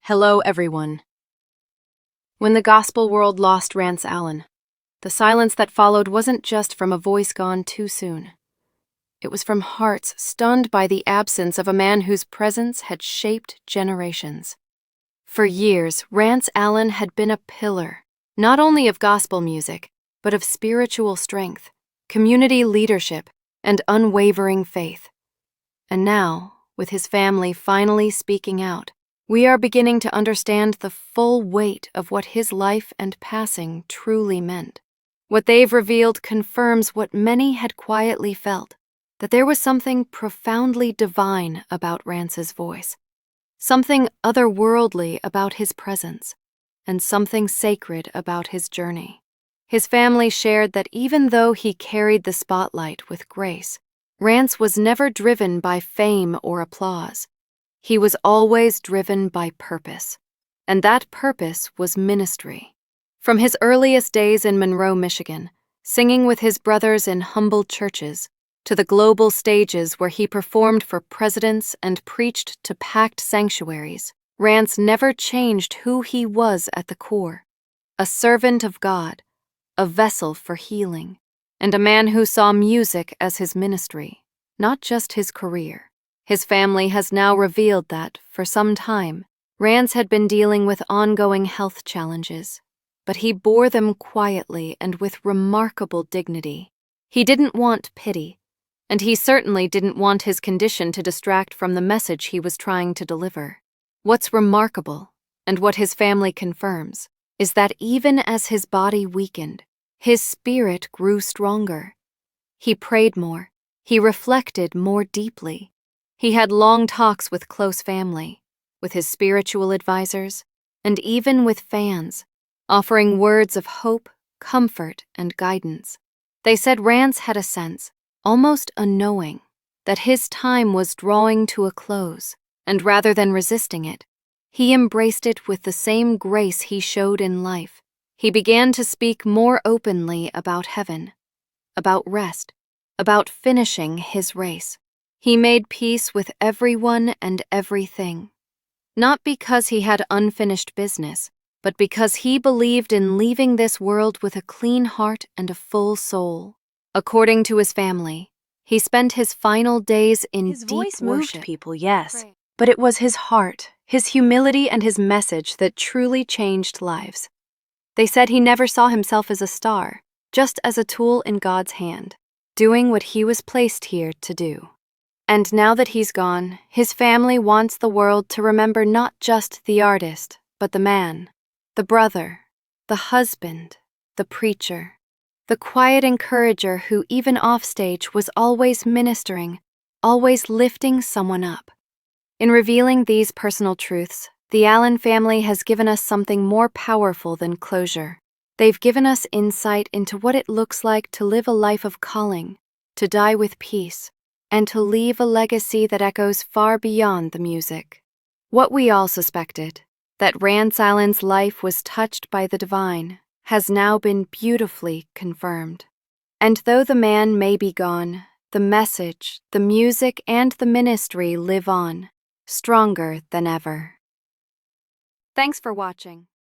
Hello, everyone. When the gospel world lost Rance Allen, the silence that followed wasn't just from a voice gone too soon. It was from hearts stunned by the absence of a man whose presence had shaped generations. For years, Rance Allen had been a pillar, not only of gospel music, but of spiritual strength, community leadership, and unwavering faith. And now, with his family finally speaking out, we are beginning to understand the full weight of what his life and passing truly meant. What they've revealed confirms what many had quietly felt, that there was something profoundly divine about Rance's voice, something otherworldly about his presence, and something sacred about his journey. His family shared that even though he carried the spotlight with grace, Rance was never driven by fame or applause. He was always driven by purpose, and that purpose was ministry. From his earliest days in Monroe, Michigan, singing with his brothers in humble churches, to the global stages where he performed for presidents and preached to packed sanctuaries, Rance never changed who he was at the core: a servant of God, a vessel for healing, and a man who saw music as his ministry, not just his career. His family has now revealed that, for some time, Rance had been dealing with ongoing health challenges, but he bore them quietly and with remarkable dignity. He didn't want pity, and he certainly didn't want his condition to distract from the message he was trying to deliver. What's remarkable, and what his family confirms, is that even as his body weakened, his spirit grew stronger. He prayed more, he reflected more deeply. He had long talks with close family, with his spiritual advisors, and even with fans, offering words of hope, comfort, and guidance. They said Rance had a sense, almost a knowing, that his time was drawing to a close, and rather than resisting it, he embraced it with the same grace he showed in life. He began to speak more openly about heaven, about rest, about finishing his race. He made peace with everyone and everything, not because he had unfinished business, but because he believed in leaving this world with a clean heart and a full soul. According to his family, he spent his final days in His deep voice worship. moved people, yes, Pray. but it was his heart, his humility, and his message that truly changed lives. They said he never saw himself as a star, just as a tool in God's hand, doing what he was placed here to do. And now that he's gone, his family wants the world to remember not just the artist, but the man, the brother, the husband, the preacher, the quiet encourager who, even offstage, was always ministering, always lifting someone up. In revealing these personal truths, the Allen family has given us something more powerful than closure. They've given us insight into what it looks like to live a life of calling, to die with peace, and to leave a legacy that echoes far beyond the music. What we all suspected, that Rance Allen's life was touched by the divine, has now been beautifully confirmed. And though the man may be gone, the message, the music, and the ministry live on, stronger than ever. Thanks for watching.